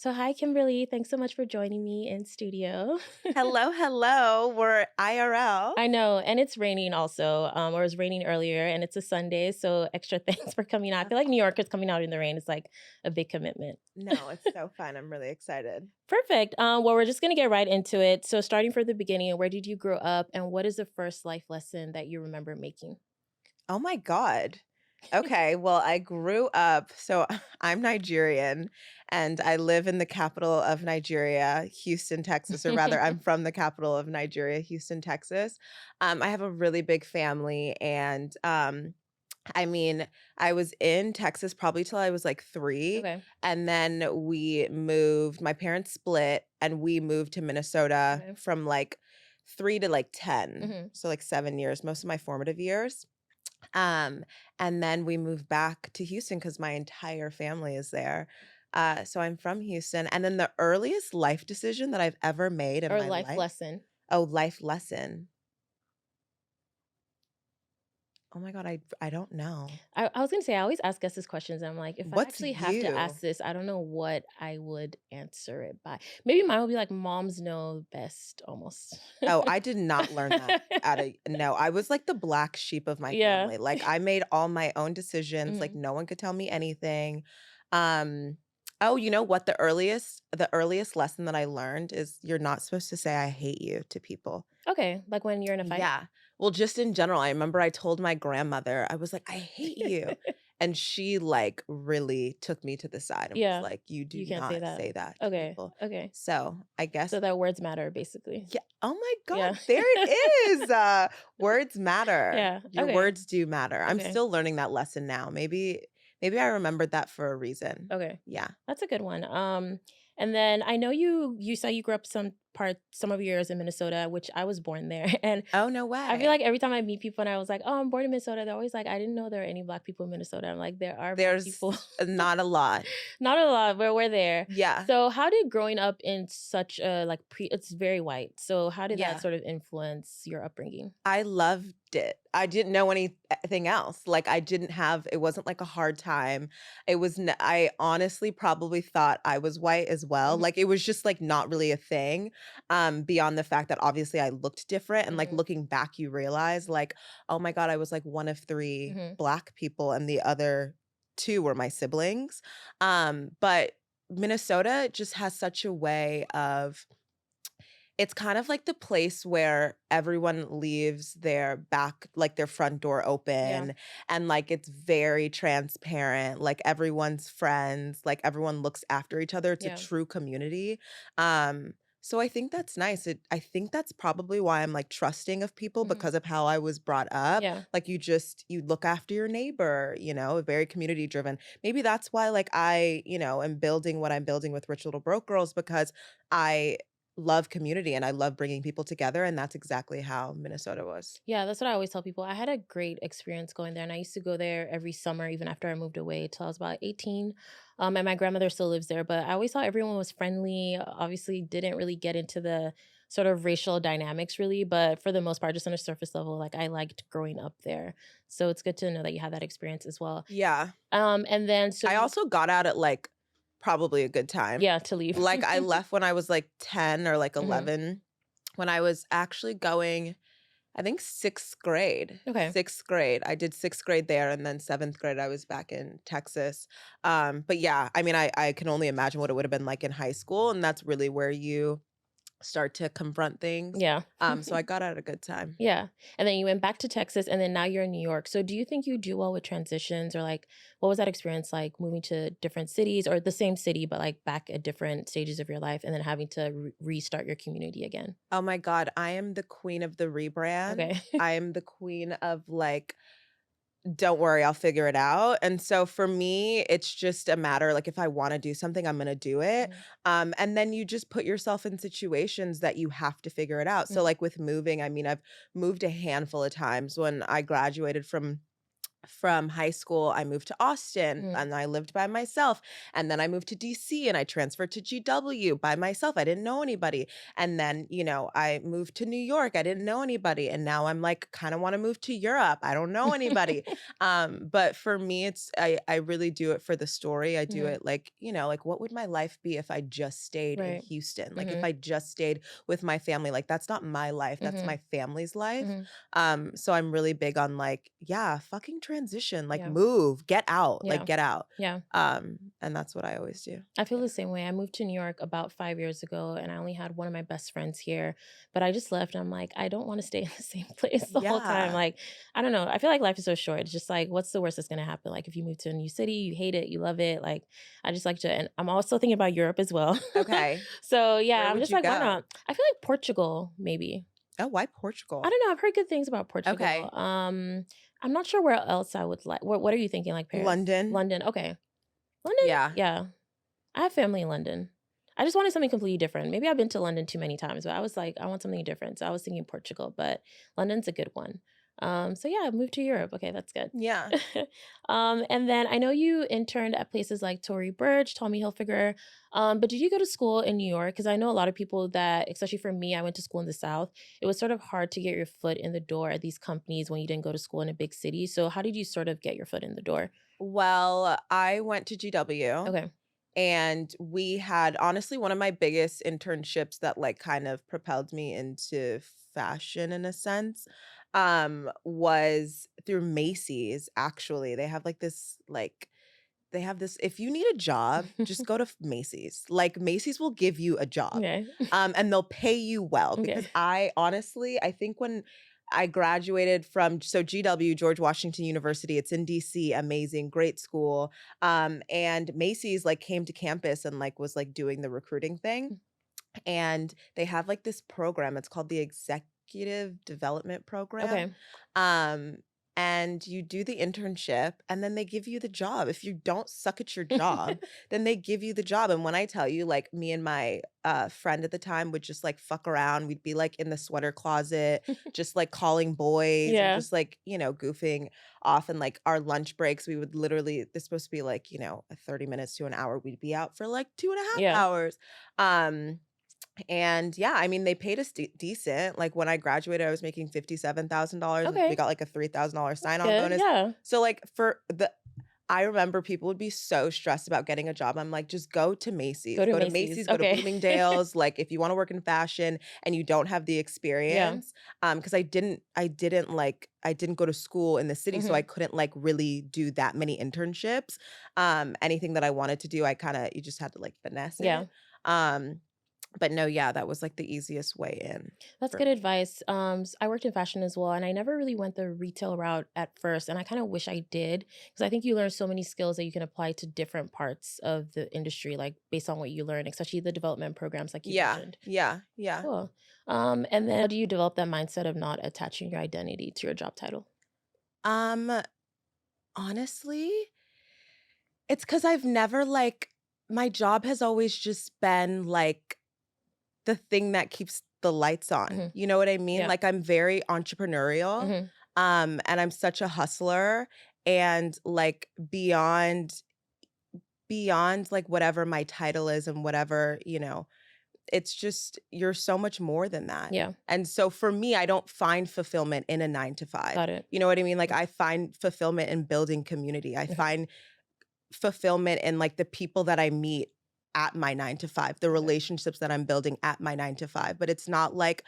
So, hi, Kimberly. Thanks so much for joining me in studio. Hello, hello. We're IRL. I know, and it's raining also, or it was raining earlier, and it's a Sunday, so extra thanks for coming out. I feel like New Yorkers coming out in the rain is like a big commitment. No, it's so fun. I'm really excited. Perfect. Well, we're just gonna get right into it. So, starting from the beginning, where did you grow up, and what is the first life lesson that you remember making? Oh my God. Okay, well, I grew up, so I'm Nigerian and I live in the capital of Nigeria, Houston, Texas, or rather, I'm from the capital of Nigeria, Houston, Texas. I have a really big family, and I mean, I was in Texas probably till I was like 3, Okay. and then we moved. My parents split, and we moved to Minnesota Okay. from like 3 to like 10, Hmm. so like 7 years, most of my formative years. Um, and then we moved back to Houston because my entire family is there. So I'm from Houston. And then the earliest life decision that I've ever made in Or my life life, lesson. oh, life lesson. Oh my God, I don't know. I was gonna say I always ask guests these questions. And I'm like, if I What's actually have to you? ask this, I don't know what I would answer it by. Maybe mine would be like moms know best almost. Oh, I did not learn that at a no, I was like the black sheep of my Yeah. family. Like I made all my own decisions, like Mhm. no one could tell me anything. Um, oh, you know what? The earliest lesson that I learned is you're not supposed to say I hate you to people. Okay. Like when you're in a fight? Yeah. Well, just in general, I remember I told my grandmother, I was like, I hate you. And she like really took me to the side and was Yeah. like, you do You can't say not that. say that to Okay. people. Okay. So I guess So that words matter basically. yeah. Oh my Yeah. God, there it is. Words matter. Yeah. Your Okay. words do matter. I'm Okay. still learning that lesson now. Maybe I remembered that for a reason. Okay. Yeah. That's a good one. And then I know you said you grew up some of your years in Minnesota, which I was born there. And Oh, no I feel like way. every time I meet people and I was like, "Oh, I'm born in Minnesota," they're always like, "I didn't know there were any black people in Minnesota." I'm like, "There are black There's people." not a lot. Not a lot, but we're there. Yeah. So how did growing up in such a like it's very white. So how did that Yeah. sort of influence your upbringing? I loved it. I didn't know anything else. Like I didn't have it wasn't like a hard time. I honestly probably thought I was white as well. Mhm. Like it was just like not really a thing. Beyond the fact that obviously I looked different and like Mhm. looking back you realize like, oh my God, I was like one of 3 Mhm. black people and the other 2 were my siblings. But Minnesota just has such a way of it's kind of like the place where everyone leaves their back like, their front door Yeah. open, and, like, it's very transparent, like, everyone's friends, like, everyone looks after each other, it's a Yeah. true community, so I think that's nice, I think that's probably why I'm, like, trusting of people Mhm. because of how I was brought up, Yeah. like, you look after your neighbor, very community driven. Maybe that's why, like, I am building what I'm building with Rich Little Broke Girls because I love community and I love bringing people together, and that's exactly how Minnesota was. Yeah, that's what I always tell people. I had a great experience going there, and I used to go there every summer, even after I moved away till I was about 18. And my grandmother still lives there, but I always thought everyone was friendly. Obviously, didn't really get into the sort of racial dynamics, really, but for the most part, just on a surface level, like I liked growing up there. So it's good to know that you had that experience as well. Yeah. And then, so I also got out at, like, probably a good time. yeah, to leave. Like, I left when I was, like, 10 or, like, Hmm. 11, when I was actually going, I think 6th grade. Okay. 6th grade. I did 6th grade there, and then 7th grade, I was back in Texas. But yeah, I mean, I can only imagine what it would have been like in high school, and that's really where you start to confront things. Yeah. So I got out at a good time. Yeah. And then you went back to Texas and then now you're in New York. So do you think you do well with transitions or like what was that experience like moving to different cities or the same city but like back at different stages of your life and then having to restart your community again? Oh my God, I am the queen of the rebrand. Okay. I am the queen of like, don't worry, I'll figure it out. And so for me, it's just a matter like if I want to do something, I'm going to do it. Mhm. And then you just put yourself in situations that you have to figure it out. So Mhm. like with moving, I mean, I've moved a handful of times when I graduated from from high school, I moved to Austin Mhm. and I lived by myself. And then I moved to DC and I transferred to GW by myself. I didn't know anybody. And then, I moved to New York. I didn't know anybody. And now I'm like, kind of want to move to Europe. I don't know anybody. But for me, I really do it for the story. I do Mhm. it like, like what would my life be if I just stayed in Right. Houston? Like if Mhm. I just stayed with my family, like that's not my life. That's Mhm. my family's life. Mhm. So I'm really big on like, yeah, fucking transition, like Yeah. move, get out, like Yeah. get out. Yeah. And that's what I always do. I feel Yeah. the same way. I moved to New York about 5 years ago, and I only had one of my best friends here, but I just left, and I'm like, "I don't wanna stay in the same place the whole time." Yeah. Like, I don't know. I feel like life is so short. It's just like, what's the worst that's gonna happen? Like, if you move to a new city, you hate it, you love it, like, I just like to and I'm also thinking about Europe as well. Okay. So, yeah, Where I'm would just you like, "Why go? not?" I feel like Portugal, maybe. Oh, why I Portugal? don't know, I've heard good things about Portugal. Okay. I'm not sure where else I would like what are you thinking, like Paris? London. London, okay. London? Yeah. Yeah. I have family in London. I just wanted something completely different. Maybe I've been to London too many times, but I was like, I want something different. So I was thinking Portugal, but London's a good one. So yeah, I moved to Europe. Okay, that's good. Yeah. And then I know you interned at places like Tory Burch, Tommy Hilfiger. But did you go to school in New York? Because I know a lot of people that, especially for me, I went to school in the South. It was sort of hard to get your foot in the door at these companies when you didn't go to school in a big city. So how did you sort of get your foot in the door? Well, I went to GW. Okay. And we had honestly one of my biggest internships that like kind of propelled me into fashion in a sense was through Macy's actually. They have this if you need a job, just go to Macy's. Like Macy's will give you a job. Okay. And they'll pay you well Okay. because I think when I graduated from GW, George Washington University, it's in DC, amazing, great school. And Macy's like came to campus and like was like doing the recruiting thing. And they have like this program. It's called the Executive Development Program. Okay. Um, and you do the internship and then they give you the job. If you don't suck at your job, then they give you the job. And when I tell you, like me and my friend at the time would just like fuck around. We'd be like in the sweater closet, just like calling boys and Yeah. just like, goofing off. And like our lunch breaks, we would literally, this supposed to be like, 30 minutes to an hour. We'd be out for like 2.5 Yeah. hours. Um, and yeah, I mean, they paid us decent. Like when I graduated, I was making $57,000. We Okay. got like a $3,000 That's sign on good. bonus. Yeah. So like I remember people would be so stressed about getting a job. I'm like, just go to Go Macy's, to go to Macy's. Macy's, go to Okay. Bloomingdale's. Like if you want to work in fashion and you don't have the Yeah. experience, because I didn't go to school in the city, so I Mhm. couldn't like really do that many internships. Anything that I wanted to do, you just had to like finesse Yeah. it. Um, but no, yeah, that was, like, the easiest way in That's for good me. advice. I worked in fashion as well, and I never really went the retail route at first, and I kind of wish I did because I think you learn so many skills that you can apply to different parts of the industry, like based on what you learn, especially the development programs, like you Yeah, mentioned. yeah, yeah. Cool. And then how do you develop that mindset of not attaching your identity to your job title? Um, honestly, it's because 'cause I've never, like my job has always just been, like, the thing that keeps the lights on, Hmm. you know what I mean? Yeah. Like, I'm very entrepreneurial, Hmm. and I'm such a hustler, and, like, beyond, like, whatever my title is and whatever, it's just you're so much more than that. Yeah. And so for me, I don't find fulfillment in a 9 to 5. Got it. You know what I mean? Like Yeah. I find fulfillment in building community. I Okay. find fulfillment in like the people that I meet at my 9 to 5, the Okay. relationships that I'm building at my 9 to 5. But it's not like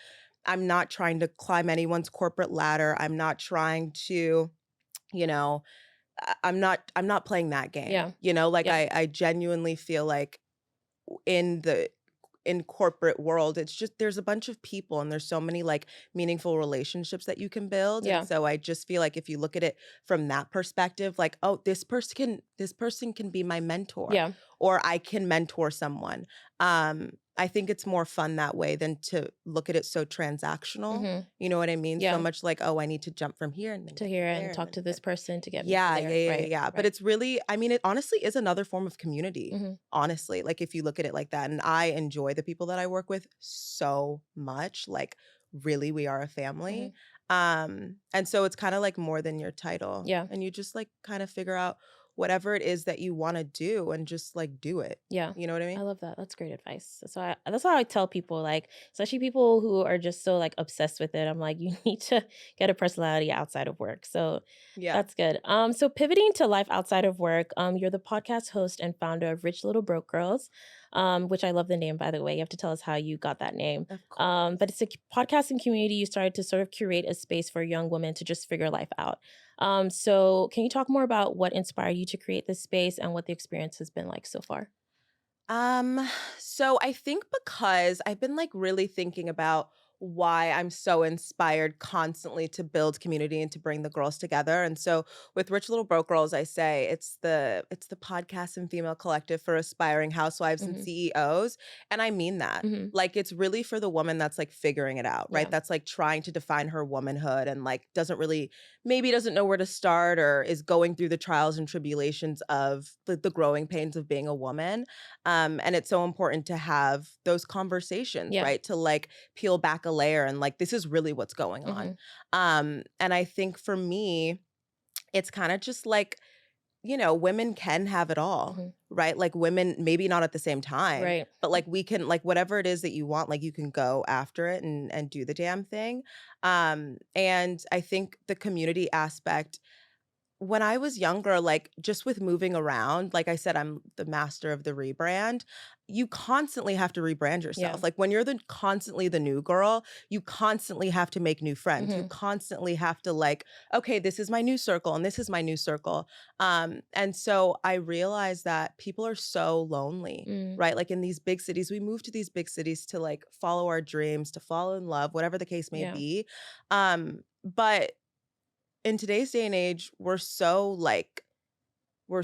I'm not trying to climb anyone's corporate ladder. I'm not trying to, you know, I'm not playing that game. Yeah. Like Yeah. I genuinely feel like in the in corporate world, it's just there's a bunch of people and there's so many like meaningful relationships that you can build. And Yeah. so I just feel like if you look at it from that perspective, like, oh, this person can be my mentor Yeah. or I can mentor someone. I think it's more fun that way than to look at it so transactional. Hmm. You know what I mean? So Yeah. much like, oh, I need to jump from here and then To get hear there and and talk then to this person to get me to yeah, yeah, there. yeah, yeah, Right. yeah. But Right. it's really, I mean, it honestly is another form of community, Hmm. honestly. Like if you look at it like that. And I enjoy the people that I work with so much. Like really, we are a Hmm. family. And so it's kind of like more than your title. Yeah. And you just like kind of figure out whatever it is that you want to do and just like do it. Yeah. You know what I I mean? love that. That's great advice. That's why I tell people, like, especially people who are just so like obsessed with it. I'm like, you need to get a personality outside of work. So Yeah. that's good. So pivoting to life outside of work, you're the podcast host and founder of Rich Little Broke Girls, which I love the name, by the way. You have to tell us how you got that name. Of course. But it's a podcasting community you started to sort of curate a space for young women to just figure life out. So can you talk more about what inspired you to create this space and what the experience has been like so far? Um, so I think because I've been like really thinking about why I'm so inspired constantly to build community and to bring the girls together. And so with Rich Little Broke Girls, I say it's the podcast and female collective for aspiring housewives and Hmm. CEOs. And I mean that. Hmm. Like it's really for the woman that's like figuring it out, right? Yeah. That's like trying to define her womanhood and like doesn't really maybe doesn't know where to start or is going through the trials and tribulations of the growing pains of being a woman. And it's so important to have those conversations, Yeah. right? To like peel back a layer and like, this is really what's going on. Hmm. And I think for me, it's kind of just like, women can have it all, Hmm. right? Like women, maybe not at the same time, Right. but like we can, like whatever it is that you want, like you can go after it and do the damn thing. And I think the community aspect when I was younger, like, just with moving around, like I said, I'm the master of the rebrand. You constantly have to rebrand Yeah. yourself. Like, when you're constantly the new girl, you constantly have to make new friends. You Hmm. constantly have to like, okay, this is my new circle and this is my new circle. And so I realized that people are so lonely, Mm. right? Like in these big cities, we move to these big cities to like follow our dreams, to fall in love, whatever the case may Yeah. be. But in today's day and age, we're so We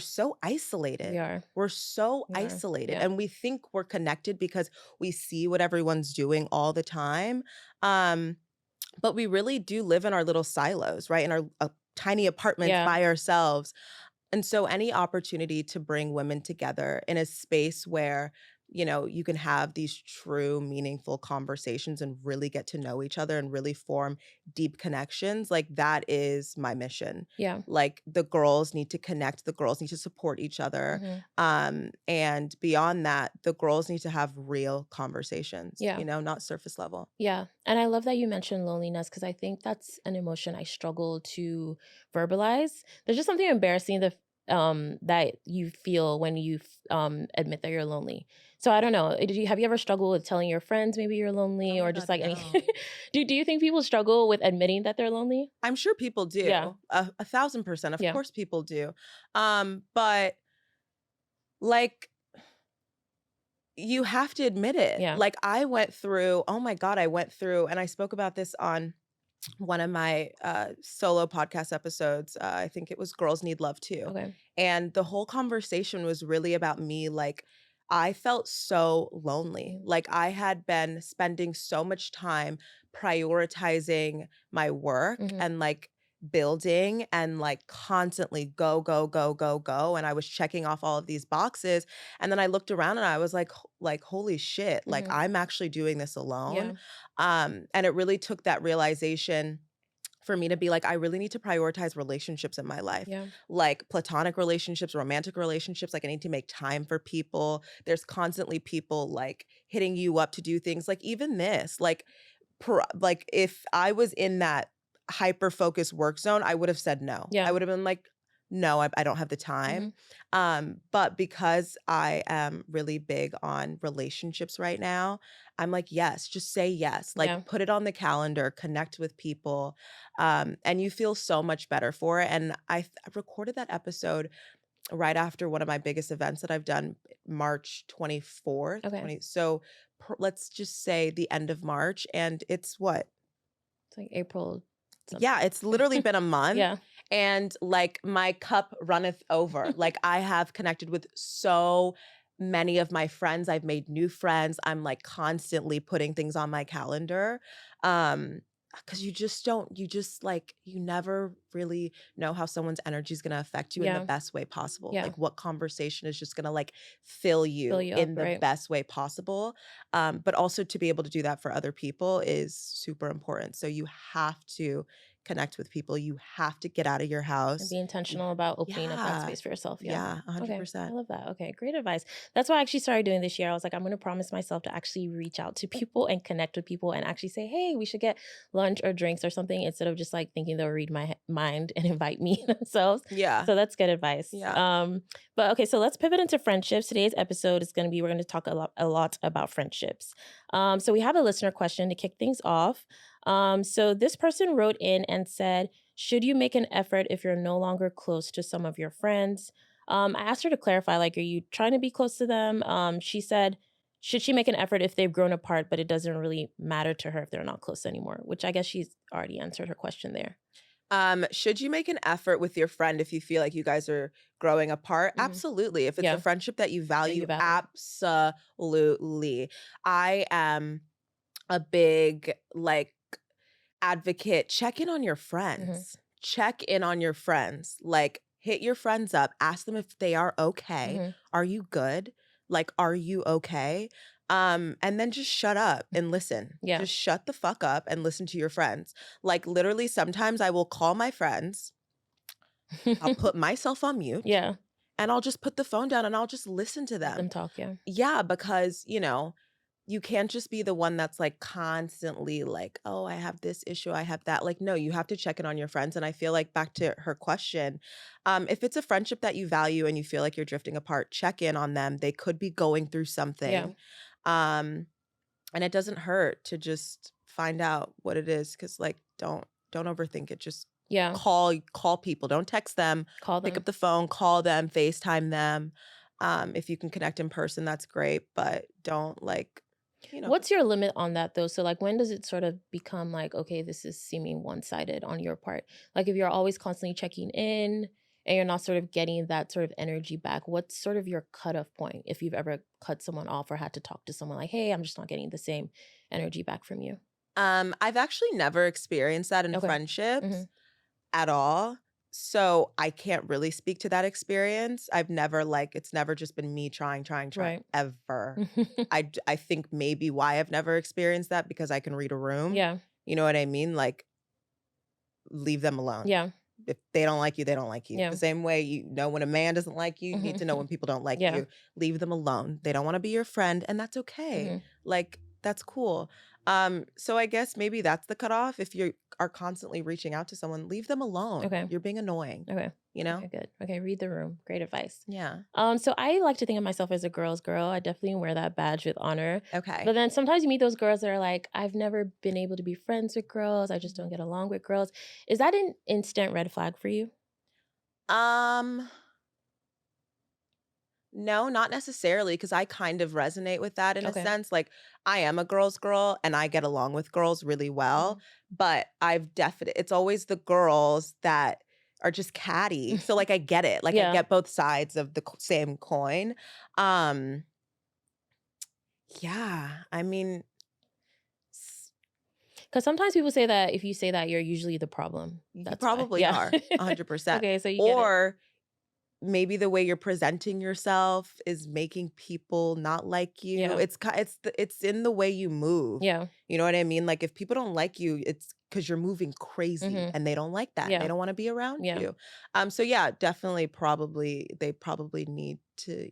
isolated. are. We're so We are. isolated Yeah. and we think we're connected because we see what everyone's doing all the time. Um, but we really do live in our little silos, right? In our tiny apartments Yeah. by ourselves. And so any opportunity to bring women together in a space where, you can have these true meaningful conversations and really get to know each other and really form deep connections, like that is my mission. Yeah. Like the girls need to connect, the girls need to support each other. Hmm. And beyond that, the girls need to have real conversations, Yeah. not surface level. Yeah. And I love that you mentioned loneliness because I think that's an emotion I struggle to verbalize. There's just something embarrassing that you feel when admit that you're lonely. So I don't know. Have you ever struggled with telling your friends maybe you're Oh lonely my or just God, like any no. do you think people struggle with admitting that they're lonely? I'm sure people Yeah. do. A thousand percent. Of Yeah. course people do. But like you have to admit it. Yeah. Like I went through, oh my God, I went through, and I spoke about this on one of my solo podcast episodes. I think it was Girls Need Love Too. Okay. And the whole conversation was really about me. Like, I felt so lonely. Mm. Like, I had been spending so much time prioritizing my work Mhm. and like building and like constantly go, go, go, go, go. And I was checking off all of these boxes. And then I looked around and I was like, holy shit, like Mhm. I'm actually doing this alone. Yeah. And it really took that realization for me to be like, I really need to prioritize relationships in my life, Yeah. like platonic relationships, romantic relationships. Like, I need to make time for people. There's constantly people like hitting you up to do things, like, even this, like, like, if I was in that hyper focused work zone, I would have said no. I Yeah. would have been like, no, I don't have the Mhm. time. But because I am really big on relationships right now, I'm like, yes, just say yes. Like, Yeah. put it on the calendar, connect with people, and you feel so much better for it. And I recorded that episode right after one of my biggest events that I've done, March 24th. Okay. So let's just say the end of March, and it's what? It's like April Yeah, something. it's literally been a month. Yeah. And like my cup runneth over. Like I have connected with so many of my friends. I've made new friends. I'm like constantly putting things on my calendar. Um, because you never really know how someone's energy is going to affect you in the Yeah. best way possible. Yeah. Like what conversation is just going to like fill Fill you you up, in the right? best way possible. But also to be able to do that for other people is super important. So you have to connect with people. You have to get out of your And house. be You, intentional about opening up that yeah, space for yourself. Yeah. yeah, Okay. I 100%. love that. Okay. Great advice. That's what I actually started doing this year. I was like, I'm going to promise myself to actually reach out to people and connect with people and actually say, hey, we should get lunch or drinks or something instead of just like thinking they'll read my mind and invite me themselves. Yeah, So that's good advice. yeah. But okay, so let's pivot into friendships. Today's episode is going to be, we're going to talk a lot about friendships. So we have a listener question to kick things off. So this person wrote in and said, should you make an effort if you're no longer close to some of your friends? I asked her to clarify, like, are you trying to be close to them? She said, should she make an effort if they've grown apart, but it doesn't really matter to her if they're not close anymore? Which I guess she's already answered her question there. Should you make an effort with your friend if you feel like you guys are growing apart? Hmm. Absolutely. If it's a Yeah, friendship that you that value, you value. absolutely. I am a big like advocate. Check in on your Hmm. friends. Check in on your friends. Like hit your friends up, ask them if they are okay. Hmm. Are you good? Like are you okay? And then just shut up and listen. Yeah. Just shut the fuck up and listen to your friends. Like literally sometimes I will call my friends, I'll put myself on mute, Yeah. and I'll just put the phone down and I'll just listen to Let them them. talk. Yeah. Yeah, because, you can't just be the one that's like constantly like, "Oh, I have this issue, I have that." Like, no, you have to check in on your friends. And I feel like back to her question, if it's a friendship that you value and you feel like you're drifting apart, check in on them. They could be going through Yeah. something. Um, and it doesn't hurt to just find out what it is. Cause like don't overthink it. Just Yeah. call people. Don't text them. Call Pick them. up the phone, call them, FaceTime them. If you can connect in person, that's great. But don't like, you know, What's your limit on that though? So like when does it sort of become like, okay, this is seeming one-sided on your part? Like if you're always constantly checking in and you're not sort of getting that sort of energy back, what's sort of your cutoff point if you've ever cut someone off or had to talk to someone like, hey, I'm just not getting the same energy back from you? I've actually never experienced that in Okay. friendships Hmm. at all. So I can't really speak to that experience. I've never like it's never just been me trying Right. ever. I think maybe why I've never experienced that because I can read a room. Yeah. You know what I mean? Like leave them alone. Yeah. If they don't like you, they don't like you. The Yeah. same way you know when a man doesn't like you, you need to know Hmm. when people don't like Yeah. you. Leave them alone. They don't want to be your friend, and that's okay. Hmm. Like that's cool. So I guess maybe that's the cutoff. If you are constantly reaching out to someone, leave them alone. Okay. You're being annoying, Okay. you know? Okay, good. Okay, read the room. Great advice. Yeah. So I like to think of myself as a girl's girl. I definitely wear that badge with honor. Okay. But then sometimes you meet those girls that are like, I've never been able to be friends with girls. I just don't Mhm. get along with girls. Is that an instant red flag for you? Um, no, not necessarily, because I kind of resonate with that in a Okay. sense. Like, I am a girl's girl and I get along with girls really well, Mhm. but it's always the girls that are just catty. So, like, I get it. Like, I Yeah. get both sides of the same coin. Um, yeah, I mean, s- Because sometimes people say that if you say that, you're usually the problem. you That's why. probably Yeah. are 100%. Okay, so you get it. Or maybe the way you're presenting yourself is making people not like you. Yeah. It's in the way you move. Yeah. You know what I mean? Like if people don't like you, it's because you're moving crazy Hmm. and they don't like that. They Yeah. don't want to be around Yeah. you. So yeah, definitely probably they probably need to,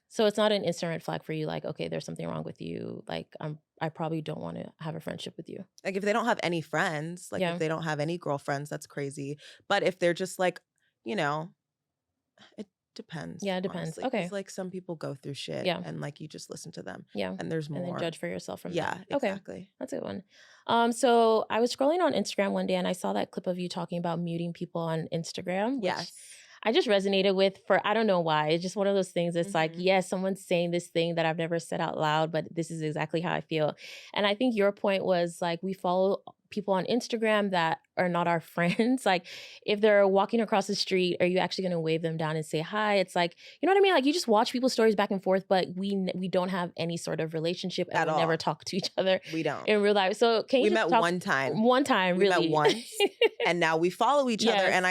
So it's not an instant red flag for you, like, okay, there's something wrong with you. Like, I probably don't want to have a friendship with you. like if they don't have any friends, like if Yeah. they don't have any girlfriends, that's crazy. But if they're just like, you know, it depends, Yeah, it depends. honestly, because Okay. like some people go through shit Yeah. and like you just listen to them Yeah, and there's and then more. judge for yourself from that. Yeah, Okay, exactly. that's a good one. So I was scrolling on Instagram one day and I saw that clip of you talking about muting people on Instagram, which Yes. I just resonated with for I don't know why. It's just one of those things. It's like, Mhm. yes, someone's saying this thing that I've never said out loud, but this is exactly how I feel. And I think your point was like we follow people on Instagram that are not our friends. Like if they're walking across the street, are you actually going to wave them down and say hi? It's like, you know what I mean? Like you just watch people's stories back and forth, but we don't have any sort of relationship and At we never all. talk to each other We don't. in real life. So can you We just met talk one time. one time, We met really? once, and now we follow each other, Yes. and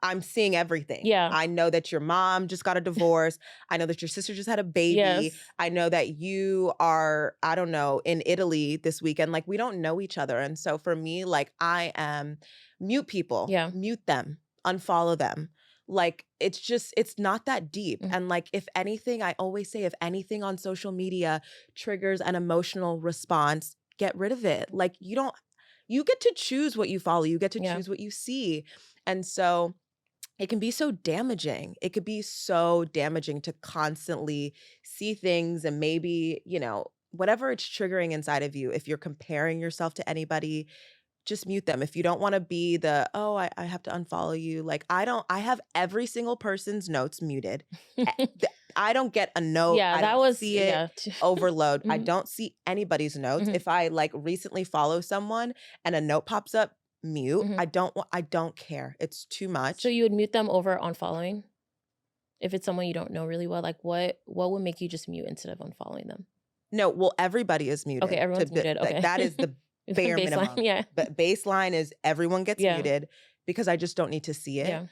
I'm seeing everything. Yeah. I know that your mom just got a divorce. I know that your sister just had a baby. Yes. I know that you are, I don't know, in Italy this weekend. Like we don't know each other. And so for me, like I am mute people, Yeah. mute them, unfollow them. Like it's not that deep. Mhm. And like if anything, I always say if anything on social media triggers an emotional response, get rid of it. Like you get to choose what you follow. You get to Yeah. choose what you see. And so it can be so damaging. It could be so damaging to constantly see things and maybe, whatever it's triggering inside of you. If you're comparing yourself to anybody, just mute them. If you don't want to be I have to unfollow you. Like I have every single person's notes muted. I don't get a note. Yeah, I that don't was see it. Overload. I Mhm. don't see anybody's notes. Mhm. If I like recently follow someone and a note pops up, mute. Mhm. I don't care. It's too So much. you would mute them over unfollowing? If it's someone you don't know really well, like what would make you just mute instead of unfollowing them? No, well, everybody is Okay, muted. everyone's muted. Like Okay. that is the The bare baseline, minimum. yeah. But baseline is everyone gets Yeah. muted because I just don't need to see it. Yeah.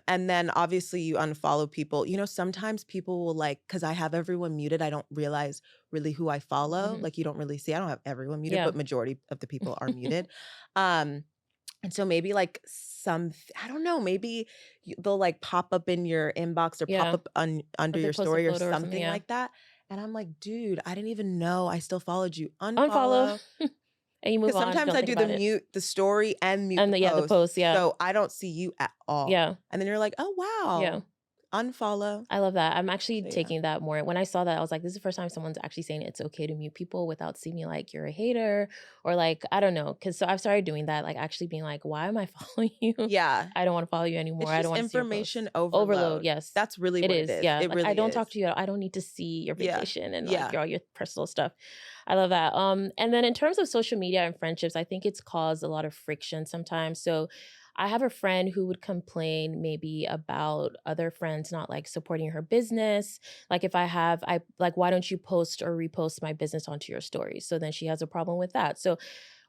And then obviously you unfollow people. Sometimes people will because I have everyone muted, I don't realize really who I follow. Mhm. Like you don't really see. I don't have everyone muted, Yeah. but majority of the people are muted. Um, and so maybe I don't know, maybe they'll pop up in your inbox or pop Yeah. up under Or they your post a story or photo or something, something yeah. like that. And I'm like, dude, I didn't even know I still followed you. Unfollow Unfollow. and you move Because on, sometimes don't I think do the about it. mute the story and mute And the the post. post, yeah. So I don't see you at all. Yeah. And then you're like, oh, Yeah. wow. Unfollow. I love that. I'm actually So, yeah. taking that more. When I saw that, I was like, this is the first time someone's actually saying it's okay to mute people without seeming like you're a hater or like, I don't know. Cause so I've started doing that, like actually being like, why am I following you? Yeah. I don't want to follow you anymore. It's I just don't want to see your posts. information Overload, overload. yes. That's really It what it is. is. Yeah. It Like I really don't talk is. to you. I don't need to see your Yeah. vacation and Yeah. like all your personal stuff. I love that. And then in terms of social media and friendships, I think it's caused a lot of friction sometimes. So I have a friend who would complain maybe about other friends not like supporting her business. Like if I like, why don't you post or repost my business onto your stories? So then she has a problem with that. So,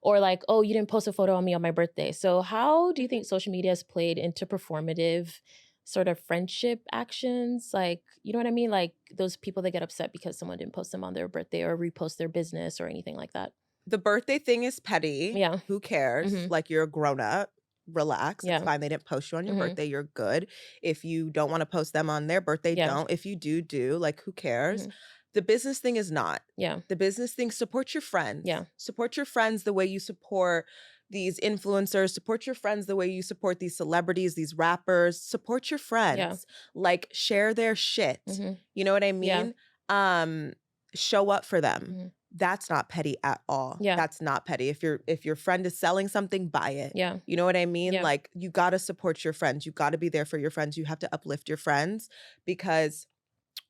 or like, oh, you didn't post a photo on me on my birthday. So how do you think social media has played into performative sort of friendship actions? Like, you know what I mean? Like those people that get upset because someone didn't post them on their birthday or repost their business or anything like that. The birthday thing is petty. Yeah. Who cares? Mhm. Like you're a grown up. Relax. It's Yeah. fine. They didn't post you on your Mhm. birthday. You're good. If you don't want to post them on their birthday, Yeah. don't. If you do, do. Like who cares? Mhm. The business thing is not. Yeah. The business thing, support your friends. Yeah. Support your friends the way you support these influencers. Support your friends the way you support these celebrities, these rappers. Support your friends. Yeah. Like share their shit. Mhm. You know what I Yeah. mean? Show up for them. Mhm. That's not petty at all. Yeah. That's not petty. If your friend is selling something, buy it. Yeah. You know what I mean? Yeah. Like you got to support your friends. You got to be there for your friends. You have to uplift your friends because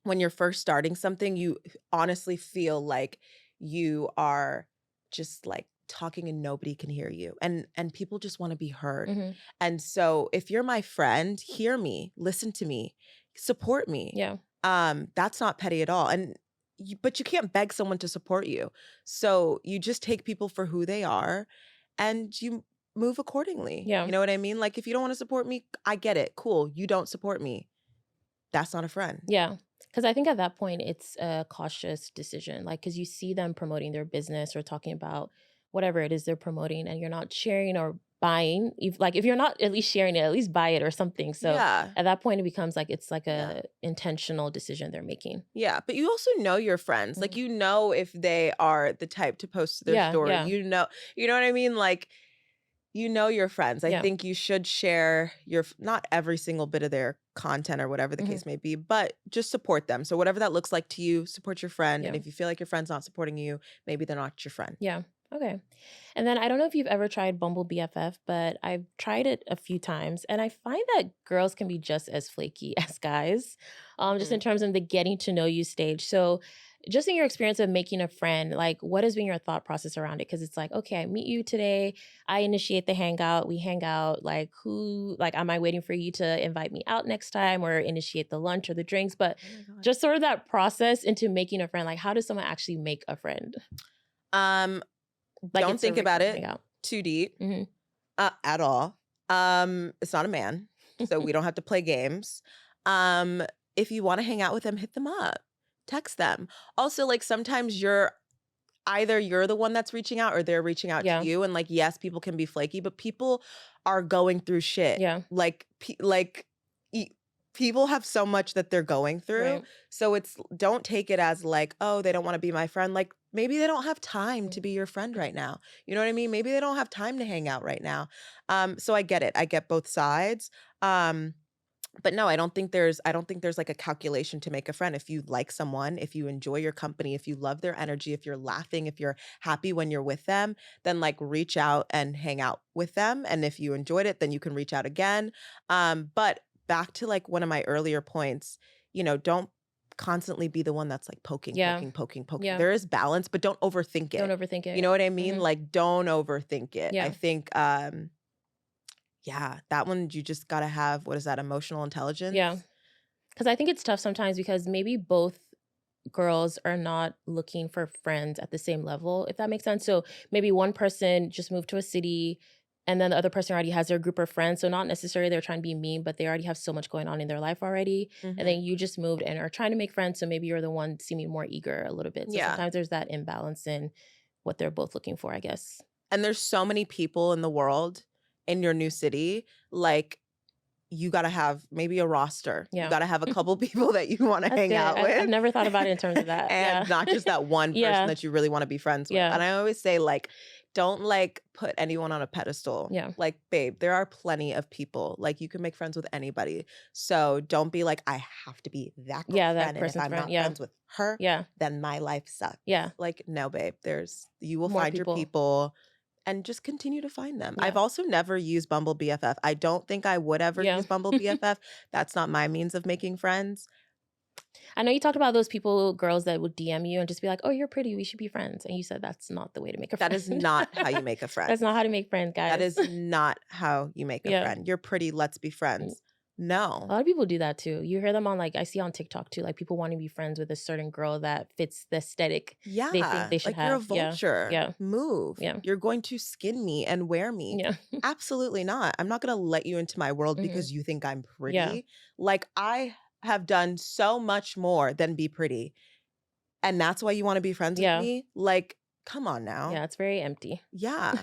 when you're first starting something, you honestly feel like you are just like talking and nobody can hear you. And people just want to be heard. Mhm. And so if you're my friend, hear me, listen to me, support me. Yeah. That's not petty at all. But you can't beg someone to support you. So you just take people for who they are and you move accordingly. Yeah. You know what I mean? Like if you don't want to support me, I get it. Cool. You don't support me. That's not a friend. Yeah. Because I think at that point, it's a cautious decision. Like, because you see them promoting their business or talking about whatever it is they're promoting, and you're not sharing or buying. If you're not at least sharing it, at least buy it or something. So Yeah. at that point, it becomes like it's like Yeah. a intentional decision they're making. Yeah. But you also know your friends. Like Mhm. you know if they are the type to post to their Yeah. story. Yeah. You know what I mean? Like you know your friends. I Yeah. think you should share not every single bit of their content or whatever the Mhm. case may be, but just support them. So whatever that looks like to you, support your friend. And Yeah. if you feel like your friend's not supporting you, maybe they're not your friend. Yeah. Okay. And then I don't know if you've ever tried Bumble BFF, but I've tried it a few times and I find that girls can be just as flaky as guys. just in Mhm. terms of the getting to know you stage. So, just in your experience of making a friend, like what has been your thought process around it? Because it's like, okay, I meet you today, I initiate the hangout, we hang out. Like, am I waiting for you to invite me out next time or initiate the lunch or the drinks? But Oh my god. just sort of that process into making a friend. Like, how does someone actually make a friend? Um, Like, don't it's a think about regular it hangout. too deep, Hmm. at all. It's not a man, so we don't have to play games. Um, if you wanna hang out with them, hit them up, text them. Also, like, sometimes you're the one that's reaching out or they're reaching out to Yeah. you, and, like, yes, people can be flaky, but people are going through shit. Yeah. Like, e people have so much that they're going through, Right. so don't take it as, like, "Oh, they don't wanna be my friend." Like, maybe they don't have time to Mm. be your friend right now. You know what I mean? Maybe they don't have time to hang out right now. So I get it. I get both sides. Um but no, I don't think there's like a calculation to make a friend. If you like someone, if you enjoy your company, if you love their energy, if you're laughing, if you're happy when you're with them, then like reach out and hang out with them. And if you enjoyed it, then you can reach out again. But back to like one of my earlier points, don't constantly be the one that's like poking, Yeah. poking, poking, poking. Yeah. There is balance, but don't overthink Don't it. overthink You it. know what I mean? Hmm. Like don't overthink it. I Yeah. think yeah, that one you just gotta have, what is that, emotional Yeah. intelligence? Because I think it's tough sometimes because maybe both girls are not looking for friends at the same level, if that makes sense. So maybe one person just moved to a city and then the other person already has their group of friends. So not necessarily they're trying to be mean, but they already have so much going on in their life already. And Mhm. then you just moved and are trying to make friends. So maybe you're the one seeming more eager a little bit. So Yeah, sometimes there's that imbalance in what they're both looking for, I guess. and there's so many people in the world in your new city, like, you gotta have maybe a roster. You Yeah. gotta have a couple people that you wanna That's hang good. out I've with, never thought about it in terms of that. Yeah. and not just that one person Yeah. that you really wanna be friends with, Yeah. and I always say, like, don't, like, put anyone on a pedestal. Yeah. Like, babe, there are plenty of people, like, you can make friends with anybody, so don't be like, "I have to be that Yeah. girl's That friend, and if person's I'm friend. not Yeah. friends with her, Yeah. then my life sucks." Yeah. Like, no, babe, you will More find your people. people and just continue to find them. Yeah. I've also never used Bumble BFF. I don't think I would ever Yeah. use Bumble BFF. That's not my means of making friends. I know you talked about those people, girls that would DM you and just be like, "Oh, you're pretty. We should be friends." And you said that's not the way to make a That is friend. not how you make a friend. That's not how to make friends, That guys. is not how you make a Yeah. friend. You're pretty, let's be Mm. friends. A No. lot of people do that too. You hear them on like I see on TikTok too, like people want to be friends with a certain girl that fits the aesthetic they think Yeah, they should like you're a have. Yeah. vulture. Yeah. Move. Yeah. You're going to skin me and wear me. Yeah. Absolutely not. I'm not going to let you into my world Hmm. because you think I'm Yeah. pretty. Like I have done so much more than be pretty. And that's why you wanna be friends with Yeah. me? Like, come on Yeah. now. It's very empty. Yeah,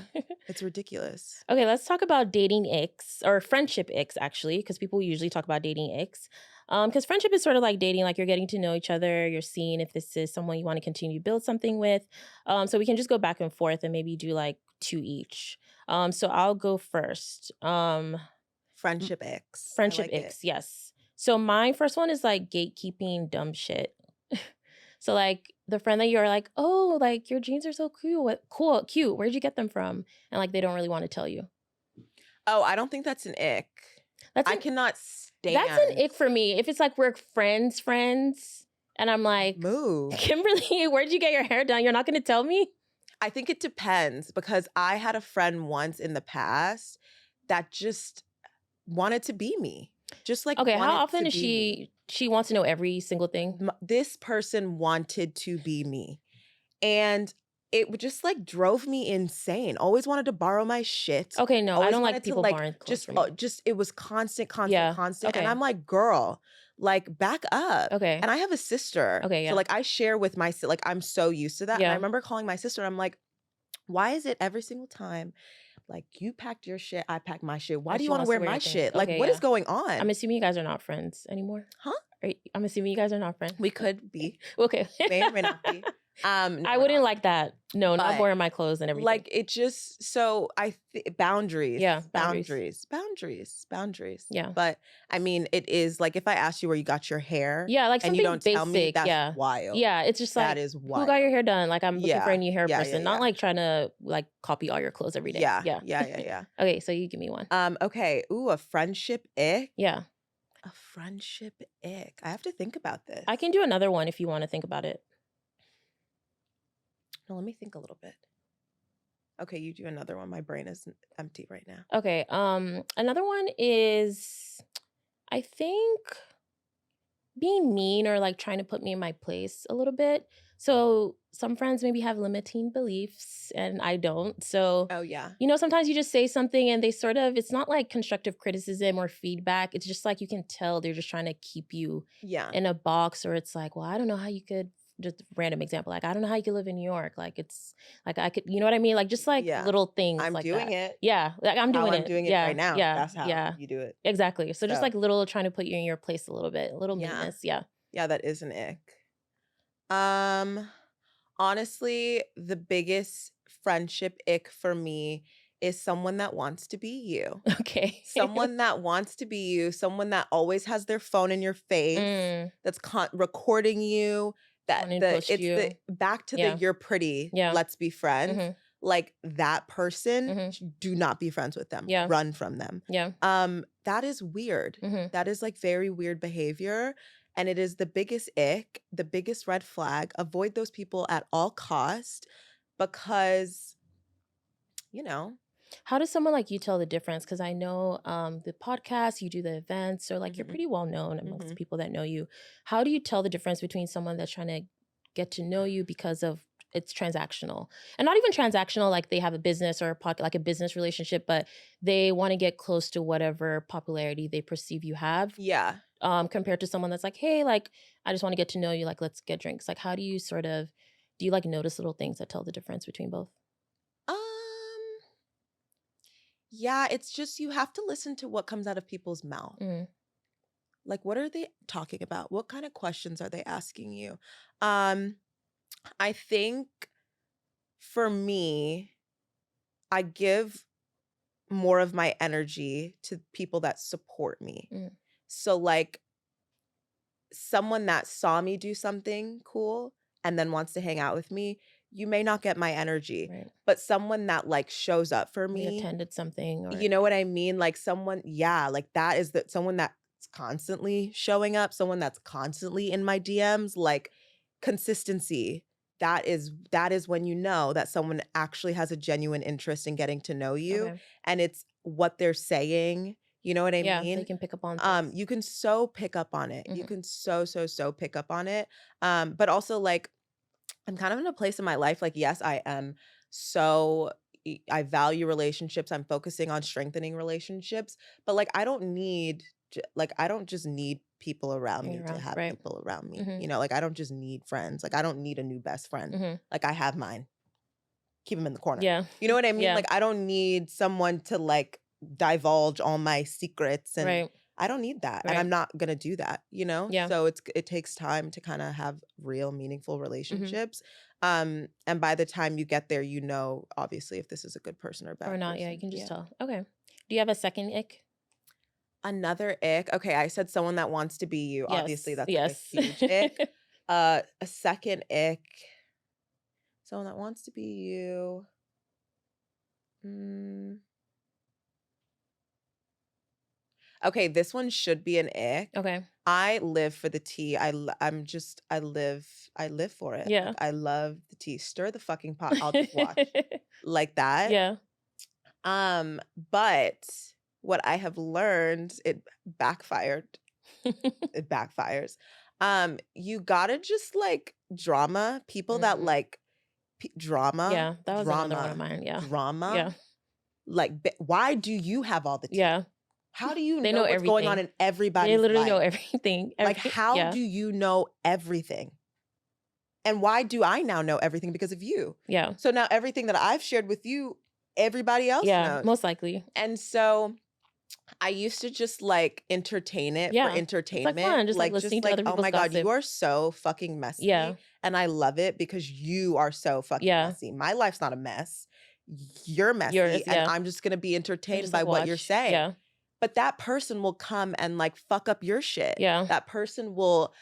it's ridiculous. Okay, let's talk about dating icks or friendship icks actually, because people usually talk about dating icks. Because friendship is sort of like dating, like you're getting to know each other, you're seeing if this is someone you want to continue to build something with. So we can just go back and forth and maybe do like two each. So I'll go first. M- Friendship X. I Friendship like it. icks, yes. So my first one is like gatekeeping dumb shit. So like the friend that you're like, oh, like your jeans are so cool, cool, cute. Where'd you get them from? And like they don't really want to tell you. Oh, I don't think that's an ick. That's I an cannot That's an stand ick for me. If it's like we're friends, and I'm like, move. Kimberly, where'd you get your hair done? You're not gonna tell me? I think it depends because I had a friend once in the past that just wanted to be me. Just like Okay, how wanted often to is be me. she wants to know every single thing? This person wanted to be me. And it would just like drove me insane. Always wanted to borrow my shit. Okay, no, I Always don't like wanted to people like borrowing clothes from me. just it was constant, constant, Yeah. constant. And Okay. I'm like, girl, like back up. Okay. And I have a sister. Okay, So yeah. like I share with like I'm so used to that. And I Yeah. remember calling my sister and I'm like, why is it every single time like you packed your shit, I packed my shit. Why And do you she want to wants to wear wear my your things. shit? Like Okay, what is yeah. going I'm on? assuming you guys are not friends anymore. Huh? I'm assuming you guys are not friends. We could be, Okay. may or may not be. No, I we're wouldn't not. like that. No, not But wearing my clothes and everything. like it just so boundaries, Yeah, boundaries. boundaries, boundaries, boundaries. Yeah. But I mean, it is like if I ask you where you got your hair Yeah, like and you something don't tell me, basic. that's Yeah. wild. Yeah. It's just That like, is who got your wild. hair done? Like, I'm looking for a Yeah, new hair yeah, yeah, person, not yeah, like trying to like copy all your clothes every day. yeah, Yeah. yeah, yeah, yeah. Okay. So you give me one. Okay. Ooh, a friendship ick. Yeah. A friendship ick. I have to think about this. I can do another one if you want to think about it. No, let me think a little bit. Okay, you do another one. My brain is empty right now. Okay. Another one is, I think, being mean or like trying to put me in my place a little bit. So some friends maybe have limiting beliefs and I don't. So, Oh yeah. sometimes you just say something and they sort of, it's not like constructive criticism or feedback. It's just like you can tell they're just trying to keep you Yeah. in a box, or it's like, well, I don't know how you could, just random example, like, I don't know how you could live in New York. Like, it's like, I could, you know what I mean? Like, just like Yeah. little things I'm like doing that. it. Yeah. Like, I'm How doing I'm it. doing it right Yeah. now. Yeah. That's how Yeah. you do it. Exactly. So just So like little trying to put you in your place a little bit, a little yeah. meanness. Yeah. Yeah, that is an ick. Honestly, the biggest friendship ick for me is someone that wants to be you. Okay. Someone that wants to be you, someone that always has their phone in your face, Mm, that's recording you, that wanting to post it's the you. back to the Yeah. you're pretty, Yeah. let's be friends. Mhm. Like that person, Mhm. do not be friends with them. Yeah. Run from them. Yeah. That is weird. Mhm. That is like very weird behavior. And it is the biggest ick, the biggest red flag. Avoid those people at all cost because, you know. How does someone like you tell the difference? Because I know the podcast, you do the events, or like you're Mhm, pretty well known amongst mhm. people that know you. How do you tell the difference between someone that's trying to get to know you because of it's transactional, and not even transactional, like they have a business or like a business relationship, but they want to get close to whatever popularity they perceive you have, Yeah. compared to someone that's like, hey, like I just want to get to know you, like let's get drinks. Like, how do you sort of do you like notice little things that tell the difference between both? Um, yeah, it's just you have to listen to what comes out of people's mouth. Mm, Like, what are they talking about? What kind of questions are they asking you? Um, I think for me, I give more of my energy to people that support me. mm, So, like, someone that saw me do something cool and then wants to hang out with me, you may not get my energy, right. but someone that like shows up for They me, attended something or you know what I mean? Like someone, yeah, like that is that someone that's constantly showing up, someone that's constantly in my DMs, like consistency. That is when you know that someone actually has a genuine interest in getting to know you, okay. and it's what they're saying. You know what I Yeah, they mean? can pick up on things. You can so pick up on it. You Mhm. can so pick up on it. But also like I'm kind of in a place in my life, like, yes, I am so I value relationships. I'm focusing on strengthening relationships, but like I don't need like I don't just need people around Hanging me to around, have right. people around me. Mhm. Like I don't just need friends. Like I don't need a new best friend. Mhm. Like I have mine. Keep them in the corner. Yeah. You know what I mean? Yeah, Like I don't need someone to like divulge all my secrets, and right, I don't need that. And right. I'm not going to do that, you know? Yeah. So it takes time to kind of have real meaningful Mhm. relationships. And by the time you get there, you know obviously if this is a good person or a Or bad not, yeah, you person. can just Yeah. tell. Okay. Do you have a second ick? Another ick. Okay, I said someone that wants to be you. Obviously, Yes, that's like a yes. huge ick. A second ick. Someone that wants to be you. Mm. Okay, this one should be an ick. Okay. I live for the tea. I live for it. Like Yeah. I love the tea. Stir the fucking pot. I'll just watch. Like that. Yeah. But what I have learned, it backfired. It backfires. You gotta just like drama people that Mm. like drama, Yeah, that was another one of drama, mine, yeah. drama. Yeah. Like, why do you have all the tea? Yeah. How do you They know know what's going on everything. in They everybody's literally know life? everything. Like, Every how yeah. do you know everything? And why do I now know everything? Because of you. Yeah. So now everything that I've shared with you, everybody else Yeah, knows. most likely. And so I used to just like entertain it for Yeah. It's like entertainment. fun, just like listening Just to like, other oh people's my God, you gossip. are so fucking Yeah. messy. And I love it because you are so fucking Yeah. messy. My life's not a mess. You're Yours, messy. And yeah. I'm just going to be And entertained just by like what you're watch. saying. Yeah. But that person will come and like fuck up your shit. Yeah. That person will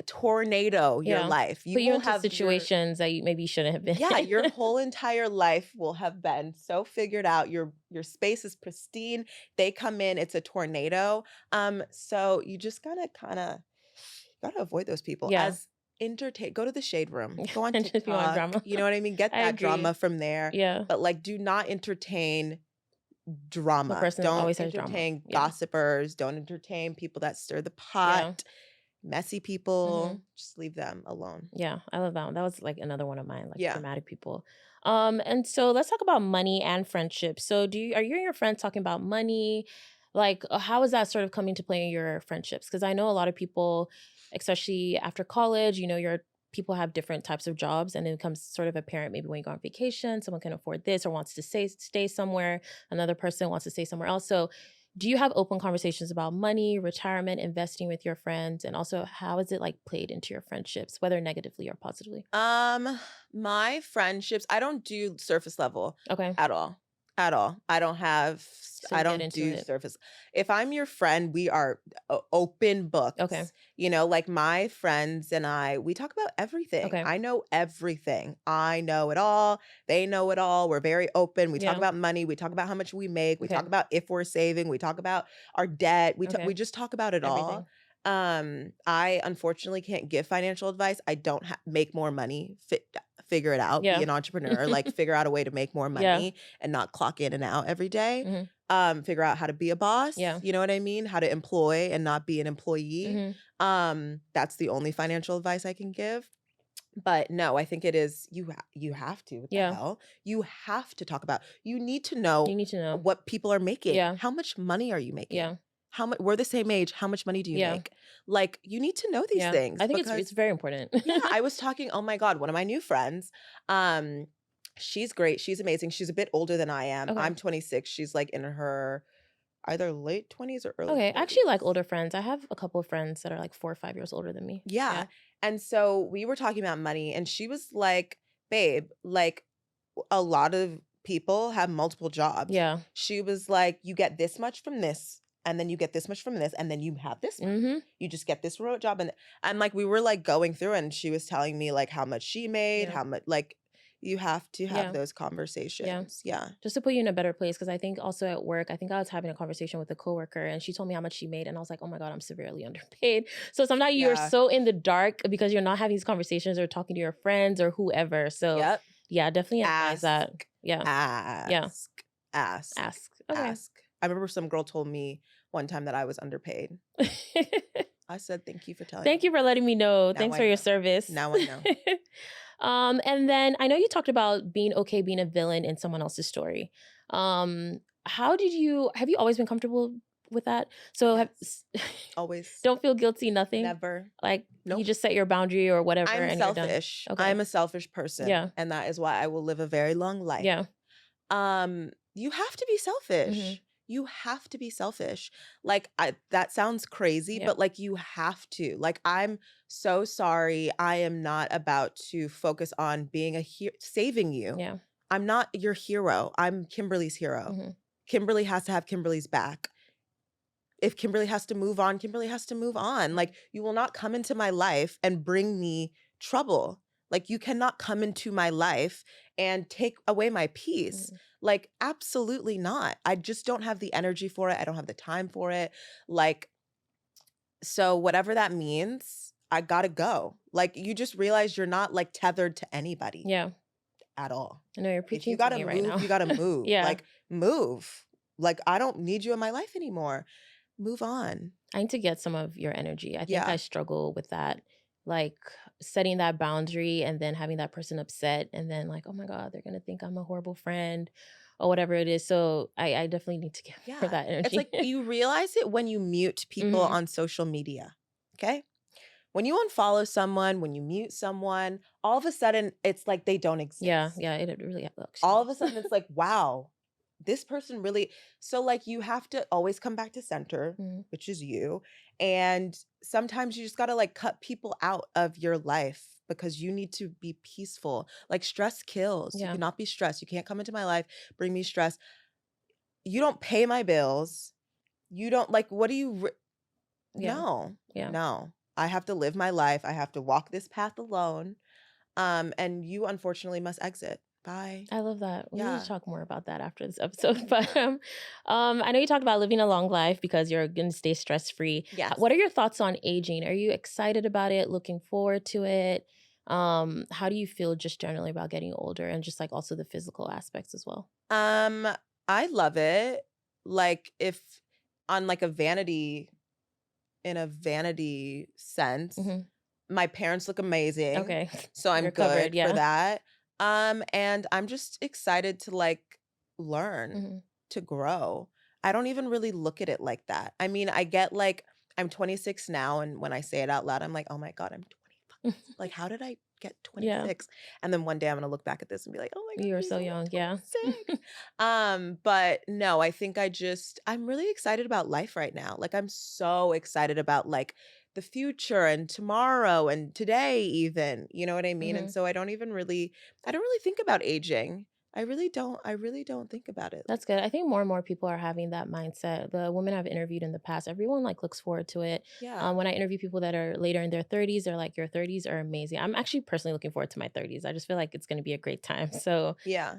tornado your Yeah. life. You Put you will into have your situations that you maybe shouldn't have been yeah, in. your whole entire life will have been so figured out. Your space is pristine. They come in, it's a tornado. So you just gotta avoid those people. Yeah. As entertain Go to the shade room, go on And just be on TikTok, drama. you know what I mean? Get I that agree. drama from there. Yeah. But like do not entertain The drama. person Don't always has drama. entertain Yeah. gossipers. Don't entertain people that stir the Yeah. pot. Messy Mhm. people. Just leave them alone. Yeah, I love that one. That was like another one of mine, like Yeah. dramatic people. And so let's talk about money and friendship. So are you and your friends talking about money? Like how is that sort of coming to play in your friendships? Because I know a lot of people, especially after college, your people have different types of jobs and it becomes sort of apparent maybe when you go on vacation, someone can afford this or wants to stay somewhere, another person wants to stay somewhere else. So do you have open conversations about money, retirement, investing with your friends? And also, how is it like played into your friendships, whether negatively or positively? Um, my friendships, I don't do surface level Okay. at all. At all. So I you get don't into do it. surface. If I'm your friend, we are open Okay. books. Like my friends and we talk about everything. Okay. I know everything. I know it all. They know it all. We're very open. We talk Yeah. about money. We talk about how much we make. We talk Okay. about if we're saving. We talk about our debt. We Okay. just talk about it all. Everything. I unfortunately can't give financial advice. I don't make more money. Figure it out. Be Yeah. an entrepreneur. Like figure out a way to make more Yeah. money and not clock in and out every day. Hmm. Figure out how to be a boss. Yeah. You know what I mean? How to employ and not be an employee. Hmm. That's the only financial advice I can give. But no, I think it is you have to. What the Yeah. hell? You have to talk about. You need to know You need to know. what people are making. Yeah. How much money are you Yeah. making? How much we're the same age. How much money do you Yeah. make? Like you need to know these Yeah. I things think it's because very important. yeah, I was talking, oh my God, one of my new friends. Um, she's great. She's amazing. She's a bit older than I am. Okay. I'm 26. She's like in her either late 20s or early Okay. I 30s. actually like older friends. I have a couple of friends that are like 4 or 5 years older than me. Yeah. Yeah. And so we were talking about money, and she was like, babe, like a lot of people have multiple jobs. Yeah. She was like, you get this much from this, and then you get this much from this, and then you have this much. Mm-hmm. You just get this remote job. And like we were like going through, and she was telling me like how much she made, Yeah. how much like you have to have Yeah. those Yeah. conversations. Yeah. Just to put you in a better place, because I think also at work, I think I was having a conversation with a coworker and she told me how much she made. And I was like, oh my God, I'm severely underpaid. So sometimes you're Yeah. so in the dark because you're not having these conversations or talking to your friends or whoever. So Yep. yeah, definitely advise that. Ask. Yeah. Yeah. Ask. Ask. Ask. Okay. Ask. I remember some girl told me one time that I was underpaid. I said, thank you for telling Thank me. you for letting me know. Now Thanks I for your know. service. Now I know. And then I know you talked about being okay being a villain in someone else's story. How did have you always been comfortable with that? So Yes. Always. don't feel guilty, nothing. Never. Like you Nope. just set your boundary or whatever I'm and you're done. selfish. Okay. I'm a selfish person. Yeah. And that is why I will live a very long life. Yeah. You have to be selfish. Mhm. You have to be selfish. Like that sounds crazy, Yeah. but like you have to. Like I'm so sorry. I am not about to focus on being saving you. Yeah. I'm not your hero. I'm Kimberly's hero. Mhm. Kimberly has to have Kimberly's back. If Kimberly has to move on, Kimberly has to move on. Like you will not come into my life and bring me trouble. Like you cannot come into my life and take away my peace. Mhm. Like absolutely not. I just don't have the energy for it. I don't have the time for it. Like so whatever that means, I got to go. Like you just realize you're not like tethered to anybody Yeah. at all. I know you're If preaching you to got to me move, right now. you got to move. Yeah. Like move. Like I don't need you in my life anymore. Move on. I need to get some of your energy. I think Yeah. I struggle with that. Like setting that boundary and then having that person upset and then like, oh my God, they're gonna think I'm a horrible friend or whatever it is. So I definitely need to get more of Yeah. that energy. It's like you realize it when you mute people Mhm. on social media. Okay? When you unfollow someone, when you mute someone, all of a sudden it's like they don't exist. Yeah, it really looks. All of a sudden it's like, wow, this person really. So like you have to always come back to center, Mhm. which is you. And sometimes you just got to like cut people out of your life because you need to be peaceful. Like stress kills. You Yeah. cannot be stressed. You can't come into my life, bring me stress. You don't pay my bills. You don't like, what do you, Yeah. no, Yeah. no. I have to live my life. I have to walk this path alone. And you unfortunately must exit. Bye. I love that. We need to Yeah. talk more about that after this episode. But I know you talked about living a long life because you're going to stay stress free. Yes. What are your thoughts on aging? Are you excited about it? Looking forward to it? How do you feel just generally about getting older and just like also the physical aspects as well? Um, I love it. Like if on like a vanity in a vanity sense, Hmm. my parents look amazing. Okay, So I'm you're covered. good for Yeah. that. And I'm just excited to like learn, Hmm. to grow. I don't even really look at it like that. I mean, I get like I'm 26 now, and when I say it out loud, I'm like, oh my God, I'm 20 fucking like how did I get Yeah, 26? And then one day I'm gonna look back at this and be like, oh my God, you were she's so only young. Yeah. 26. But no, I think I'm really excited about life right now. Like I'm so excited about like the future and tomorrow and today even, you know what I mean? And Hmm. so I don't really think about aging. I really don't think about it. That's good. I think more and more people are having that mindset. The women I've interviewed in the past, everyone like looks forward to it. Yeah. When I interview people that are later in their 30s, they're like, "Your 30s are amazing." I'm actually personally looking forward to my 30s. I just feel like it's going to be a great time. So, Yeah.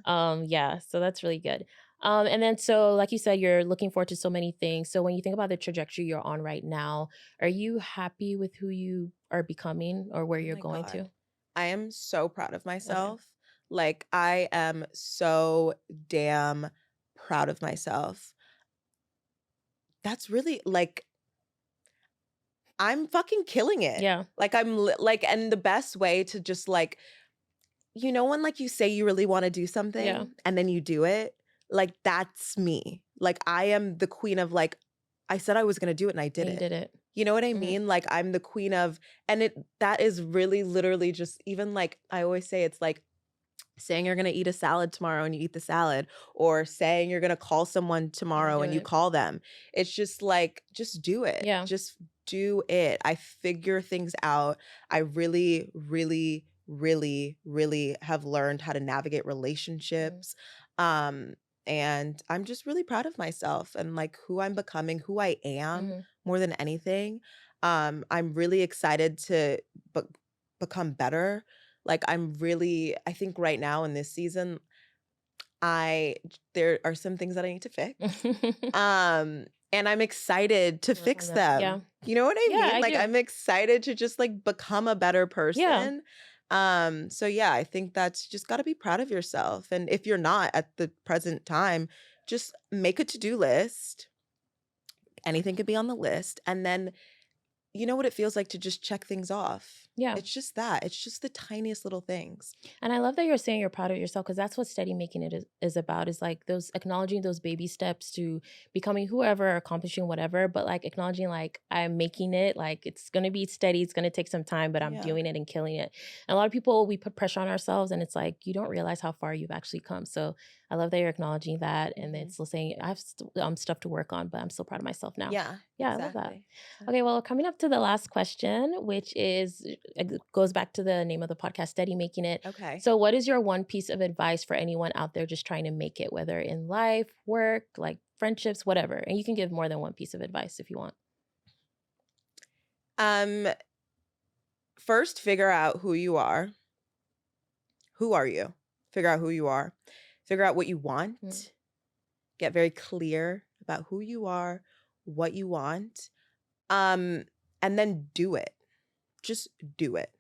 yeah, so that's really good. And then so, like you said, you're looking forward to so many things. So when you think about the trajectory you're on right now, are you happy with who you are becoming or where Oh you're my going God. to? I am so proud of Okay. myself. Like I am so damn proud of myself. That's really like I'm fucking killing it. Yeah. Like like and the best way to just like when like you say you really want to do Yeah. something and then you do it, like that's me. Like I am the queen of like I said I was going to do it and I did And you it. did it. You know what I Hmm. mean? Like I'm the queen of and it that is really literally just even like I always say it's like saying you're going to eat a salad tomorrow and you eat the salad or saying you're going to call someone And you tomorrow do and you it. call them. It's just like just do it. Yeah. Just do it. I figure things out. I really really have learned how to navigate Hmm. relationships. Um and I'm just really proud of myself and like who I'm becoming, who I am Hmm. more than anything. I'm really excited to be- become better. Like I think right now in this season, there are some things that I need to fix. Um, and I'm excited to Work on fix them. Yeah. them. You know what I Yeah, mean? I Like do. I'm excited to just like become a better Yeah. person. So yeah, I think that's just got to be proud of yourself. And if you're not at the present time, just make a to-do list. Anything could be on the list and then you know what it feels like to just check things off. Yeah. It's just that. It's just the tiniest little things. And I love that you're saying you're proud of yourself because that's what steady making is about is like those acknowledging those baby steps to becoming whoever, accomplishing whatever, but like acknowledging like I'm making it, like it's gonna be steady, it's gonna take some time, but I'm Yeah. doing it and killing it. And a lot of people we put pressure on ourselves and it's like you don't realize how far you've actually come. So I love that you're acknowledging that and then Mhm. still saying I have stuff to work on, but I'm still proud of myself now. Yeah, Yeah, I love that. exactly, Okay, exactly. well, coming up to the last question, which is goes back to the name of the podcast, Steady Making It. Okay. So, what is your one piece of advice for anyone out there just trying to make it, whether in life, work, like friendships, whatever? And you can give more than one piece of advice if you want. Um, First figure out who you are. Who are you? Figure out who you are. Figure out what you Mm. want. Get very clear about who you are, what you want. Um, and then do it. Just do it.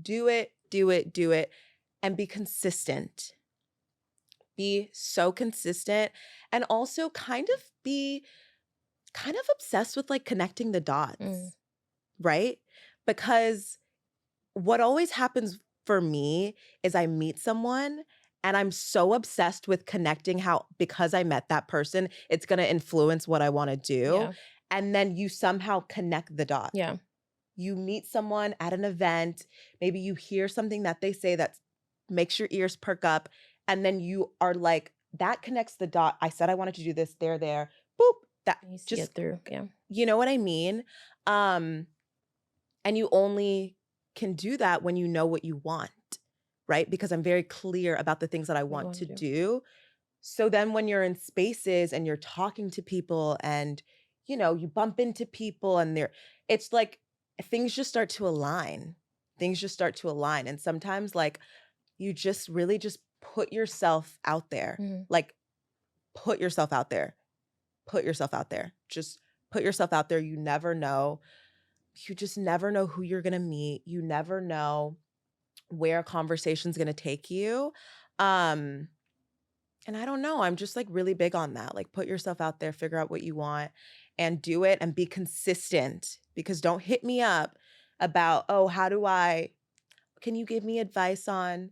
Do it, do it, do it, and be consistent. Be so consistent and also kind of be kind of obsessed with like connecting the Mm. dots, right? Because what always happens for me is I meet someone and I'm so obsessed with connecting how because I met that person, it's going to influence what I want to do. Yeah. And then you somehow connect the dots. Yeah. You meet someone at an event, maybe you hear something that they say that makes your ears perk up, and then you are like, that connects the dot. I said I wanted to do this, there, boop. That And you see it just, through. Yeah. you know what I mean? Um, and you only can do that when you know what you want, right? Because I'm very clear about the things that I What you want want to to do. do. So then when you're in spaces and you're talking to people and you bump into people and it's like things just start to align. Things just start to align. And sometimes, like, you just really just put yourself out there. Mhm. Like, put yourself out there. Put yourself out there. Just put yourself out there. You never know. You just never know who you're gonna meet. You never know where a conversation's gonna take you. Um, and I don't know, I'm just, like, really big on that. Like, put yourself out there, figure out what you want, and do it, and be consistent, because don't hit me up about, "Oh, how do I can you give me advice on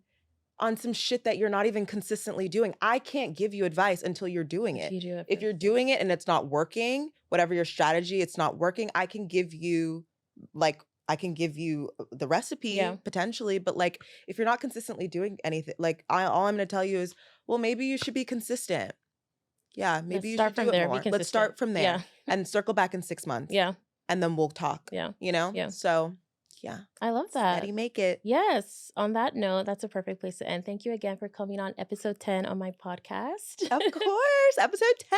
some shit that you're not even consistently doing?" I can't give you advice until you're doing If it. you do it If you're first. doing it and it's not working, whatever your strategy, it's not working, I can give you, like, I can give you the recipe Yeah. potentially, but, like, if you're not consistently doing anything, like, all I'm gonna tell you is, "Well, maybe you should be consistent. Yeah, maybe Let's you start should do from it there, be more. Let's consistent. start from Yeah. there and circle back in 6 months, Yeah. and then we'll talk," Yeah. you know? Yeah. So, yeah, I love steady that. make it. Yes. On that note, that's a perfect place to end. Thank you again for coming on episode 10 on my podcast. Of course, episode 10.